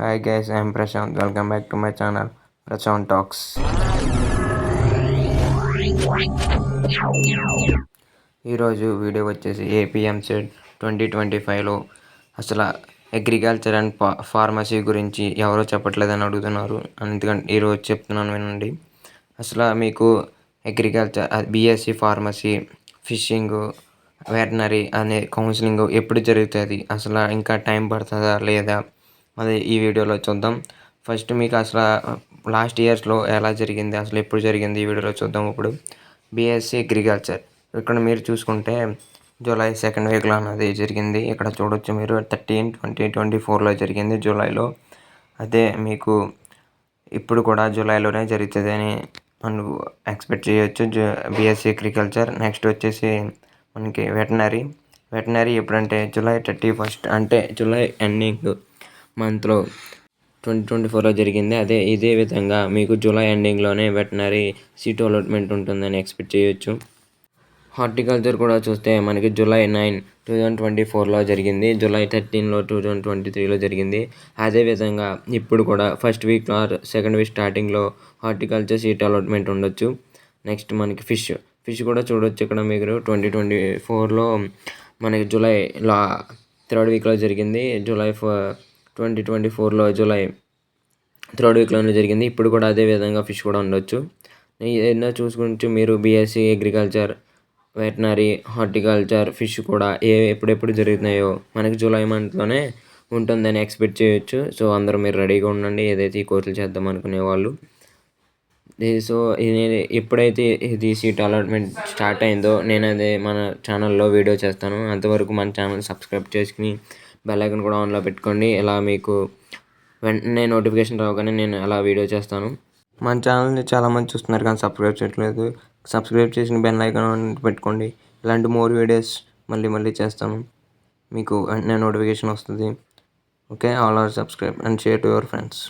Hi guys, I'm Prashant. Welcome back to my channel, Prashant Talks. ఈరోజు video వచ్చేసి ఏపీఎంసెట్ 2025లో అసలు agriculture and pharmacy గురించి ఎవరో చెప్పట్లేదని అడుగుతున్నారు. అందుకని ఈరోజు చెప్తున్నాను వినండి. అసలు మీకు agriculture BSc pharmacy, fishing, veterinary అనే కౌన్సిలింగ్ ఎప్పుడు జరుగుతుంది, అసలు ఇంకా టైం పడుతుందా లేదా అది ఈ వీడియోలో చూద్దాం. ఫస్ట్ మీకు అసలు లాస్ట్ ఇయర్స్లో ఎలా జరిగింది, అసలు ఎప్పుడు జరిగింది ఈ వీడియోలో చూద్దాం. ఇప్పుడు బీఎస్సీ అగ్రికల్చర్ ఇక్కడ మీరు చూసుకుంటే జూలై 2nd వీక్లో అన్నది జరిగింది. ఇక్కడ చూడొచ్చు మీరు 13/20/24లో జరిగింది జూలైలో. అదే మీకు ఇప్పుడు కూడా జూలైలోనే జరుగుతుంది అని మనం ఎక్స్పెక్ట్ చేయొచ్చు. BSc agriculture. నెక్స్ట్ వచ్చేసి మనకి వెటనరీ ఎప్పుడంటే జూలై 31st, అంటే జూలై ఎండింగ్ మంత్లో 2024లో జరిగింది. ఇదే విధంగా మీకు జూలై ఎండింగ్లోనే వెటనరీ సీట్ అలాట్మెంట్ ఉంటుందని ఎక్స్పెక్ట్ చేయొచ్చు. హార్టికల్చర్ కూడా చూస్తే మనకి జూలై 9, 2024లో జరిగింది. జూలై 13లో 2023లో జరిగింది. అదేవిధంగా ఇప్పుడు కూడా first week or second week స్టార్టింగ్లో హార్టికల్చర్ సీట్ అలాట్మెంట్ ఉండొచ్చు. నెక్స్ట్ మనకి ఫిష్ కూడా చూడొచ్చు. ఇక్కడ మీరు 2024లో మనకి జూలై 3rd వీక్లో జరిగింది. జూలై 2024లో జూలై 3rd వీక్లోనే జరిగింది. ఇప్పుడు కూడా అదే విధంగా ఫిష్ కూడా ఉండొచ్చు. ఏదైనా చూసుకుంటూ మీరు BSc agriculture, veterinary, horticulture, fish కూడా ఎప్పుడెప్పుడు జరుగుతున్నాయో మనకి జూలై మంత్లోనే ఉంటుందని ఎక్స్పెక్ట్ చేయొచ్చు. సో అందరూ మీరు రెడీగా ఉండండి ఏదైతే ఈ కోర్సులు చేద్దాం అనుకునే వాళ్ళు. సో ఎప్పుడైతే ఇది సీట్ అలాట్మెంట్ స్టార్ట్ అయిందో నేను అదే మన ఛానల్లో వీడియో చేస్తాను. అంతవరకు మన ఛానల్ సబ్స్క్రైబ్ చేసుకుని బెల్ ఐకాన్ కూడా ఆన్లో పెట్టుకోండి. ఇలా మీకు వెంటనే నోటిఫికేషన్ రాగానే నేను అలా వీడియో చేస్తాను. మన ఛానల్ని చాలామంది చూస్తున్నారు కానీ సబ్స్క్రైబ్ చేయట్లేదు. సబ్స్క్రైబ్ చేసిన బెల్ ఐకాన్ పెట్టుకోండి. ఇలాంటి మోర్ వీడియోస్ మళ్ళీ చేస్తాను, మీకు వెంటనే నోటిఫికేషన్ వస్తుంది. Okay, all are subscribe and share to your friends.